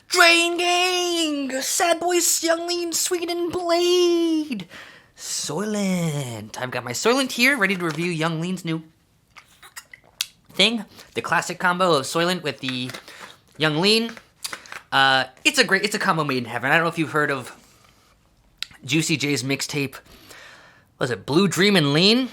Drain Gang! Sad Boys, Young Lean, Sweet and Blade! Soylent. I've got my Soylent here, ready to review Young Lean's new thing. The classic combo of Soylent with the Young Lean. It's a combo made in heaven. I don't know if you've heard of Juicy J's mixtape. Was it Blue Dream and Lean?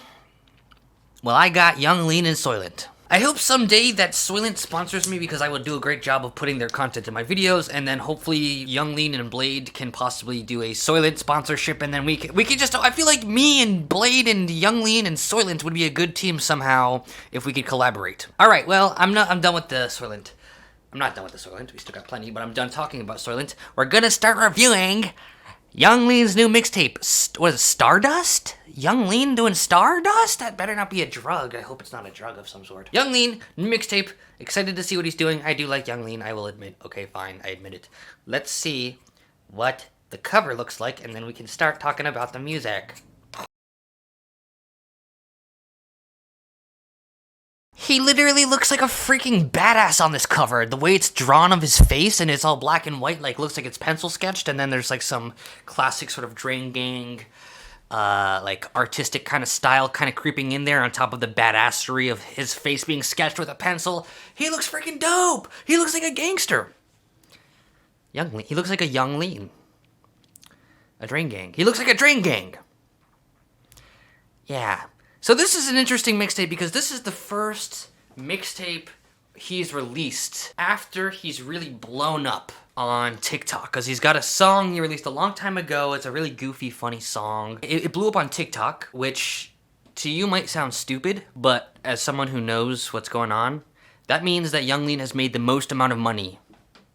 Well, I got Young Lean and Soylent. I hope someday that Soylent sponsors me because I will do a great job of putting their content in my videos, and then hopefully Young Lean and Bladee can possibly do a Soylent sponsorship, and then we could just, I feel like me and Bladee and Young Lean and Soylent would be a good team somehow if we could collaborate. Alright, well, I'm done with the Soylent. I'm not done with the Soylent, we still got plenty, but I'm done talking about Soylent. We're gonna start reviewing Young Lean's new mixtape. What is it, Stardust? Young Lean doing Stardust? That better not be a drug. I hope it's not a drug of some sort. Young Lean, new mixtape. Excited to see what he's doing. I do like Young Lean, I will admit. Okay, fine, I admit it. Let's see what the cover looks like, and then we can start talking about the music. He literally looks like a freaking badass on this cover. The way it's drawn of his face and it's all black and white, like looks like it's pencil sketched, and then there's like some classic sort of Drain Gang, like artistic kind of style kind of creeping in there on top of the badassery of his face being sketched with a pencil. He looks freaking dope. He looks like a gangster. Young Lean. He looks like a Young Lean. A Drain Gang. He looks like a Drain Gang. Yeah. So this is an interesting mixtape because this is the first mixtape he's released after he's really blown up on TikTok, because he's got a song he released a long time ago. It's a really goofy, funny song. It blew up on TikTok, which to you might sound stupid, but as someone who knows what's going on, that means that Young Lean has made the most amount of money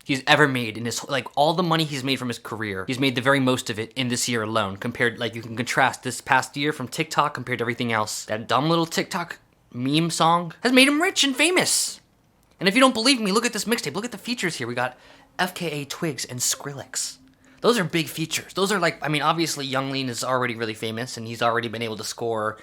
he's ever made in his, like, all the money he's made from his career. He's made the very most of it in this year alone, compared, like, you can contrast this past year from TikTok compared to everything else. That dumb little TikTok meme song has made him rich and famous. And if you don't believe me, look at this mixtape. Look at the features here. We got FKA Twigs and Skrillex. Those are big features. Those are like, I mean, obviously Young Lean is already really famous and he's already been able to score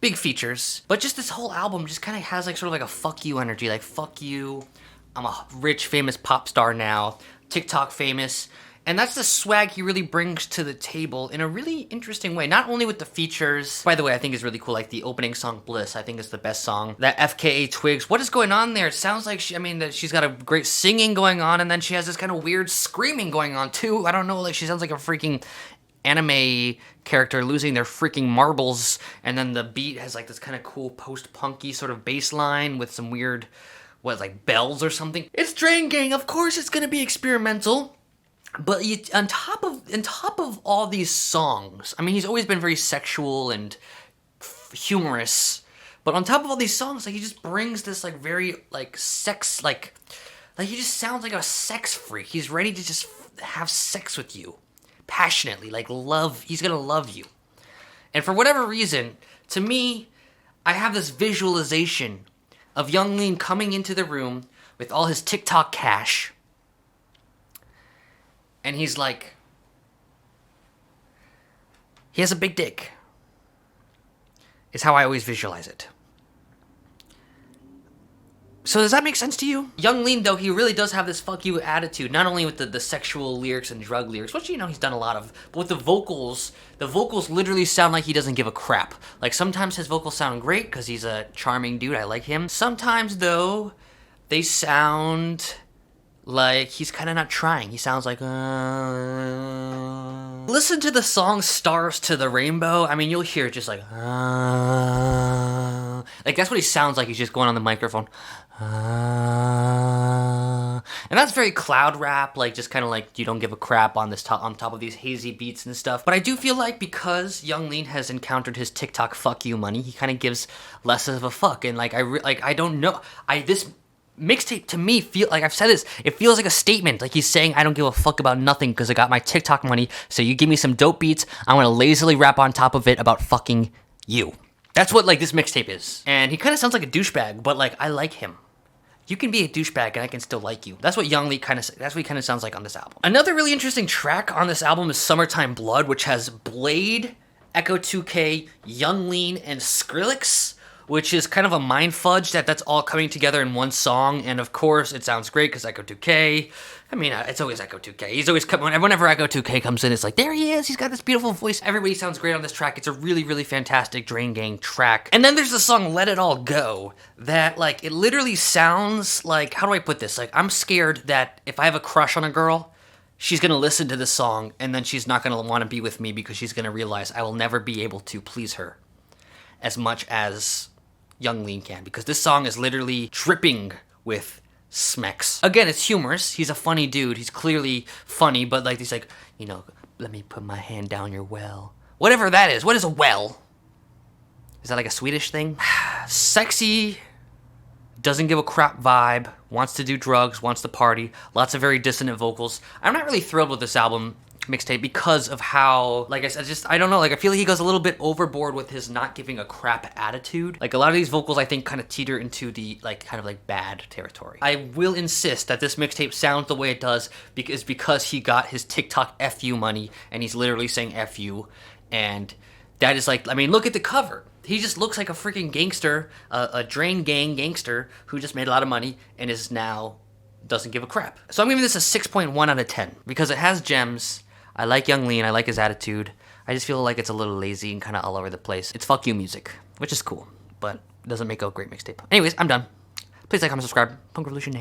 big features. But just this whole album just kind of has like sort of like a fuck you energy. Like, fuck you, I'm a rich, famous pop star now, TikTok famous. And that's the swag he really brings to the table in a really interesting way. Not only with the features, by the way, I think is really cool, like the opening song, Bliss, I think is the best song. That FKA Twigs, what is going on there? It sounds like, that she's got a great singing going on, and then she has this kind of weird screaming going on too. I don't know, like she sounds like a freaking anime character losing their freaking marbles, and then the beat has like this kind of cool post-punky sort of bass line with some weird, like bells or something. It's Drain Gang, of course it's gonna be experimental. But on top of all these songs, I mean, he's always been very sexual and humorous. But on top of all these songs, like, he just brings this like very like sex, like he just sounds like a sex freak. He's ready to just have sex with you, passionately, like love. He's gonna love you. And for whatever reason, to me, I have this visualization of Young Lean coming into the room with all his TikTok cash. And he's like, he has a big dick, is how I always visualize it. So does that make sense to you? Young Lean, though, he really does have this fuck you attitude, not only with the sexual lyrics and drug lyrics, which, you know, he's done a lot of, but with the vocals literally sound like he doesn't give a crap. Like, sometimes his vocals sound great, because he's a charming dude, I like him. Sometimes, though, they sound like he's kind of not trying. He sounds like, Listen to the song Stars to the Rainbow. I mean, you'll hear it just like, Like, that's what he sounds like. He's just going on the microphone. And that's very cloud rap, like, just kind of like, you don't give a crap on top of these hazy beats and stuff. But I do feel like because Young Lean has encountered his TikTok fuck you money, he kind of gives less of a fuck. And, like, I don't know. This mixtape, to me, feel like, I've said this, it feels like a statement. Like, he's saying, I don't give a fuck about nothing because I got my TikTok money, so you give me some dope beats, I'm gonna lazily rap on top of it about fucking you. That's what, like, this mixtape is. And he kind of sounds like a douchebag, but, like, I like him. You can be a douchebag and I can still like you. That's what Young Lean that's what he kind of sounds like on this album. Another really interesting track on this album is Summertime Blood, which has Bladee, Echo 2K, Young Lean, and Skrillex which is kind of a mind fudge that's all coming together in one song. And of course, it sounds great because Echo 2K. I mean, it's always Echo 2K. He's always coming. Whenever Echo 2K comes in, it's like, there he is. He's got this beautiful voice. Everybody sounds great on this track. It's a really, really fantastic Drain Gang track. And then there's the song Let It All Go that, like, it literally sounds like, how do I put this? Like, I'm scared that if I have a crush on a girl, she's going to listen to this song and then she's not going to want to be with me because she's going to realize I will never be able to please her as much as Young Lean can, because this song is literally dripping with smecks. Again, it's humorous. He's a funny dude. He's clearly funny, but like he's like, you know, let me put my hand down your well. Whatever that is. What is a well? Is that like a Swedish thing? Sexy, doesn't give a crap vibe, wants to do drugs, wants to party, lots of very dissonant vocals. I'm not really thrilled with this album mixtape because of how, like I said, I don't know, like I feel like he goes a little bit overboard with his not giving a crap attitude. Like a lot of these vocals I think kind of teeter into the like kind of like bad territory. I will insist that this mixtape sounds the way it does because he got his TikTok FU money and he's literally saying FU, and that is like, I mean, look at the cover. He just looks like a freaking gangster, a Drain Gang gangster who just made a lot of money and is now doesn't give a crap. So I'm giving this a 6.1 out of 10 because it has gems. I like Young Lean, I like his attitude. I just feel like it's a little lazy and kind of all over the place. It's fuck you music, which is cool, but it doesn't make a great mixtape. Anyways, I'm done. Please like, comment, subscribe. Punk Revolution.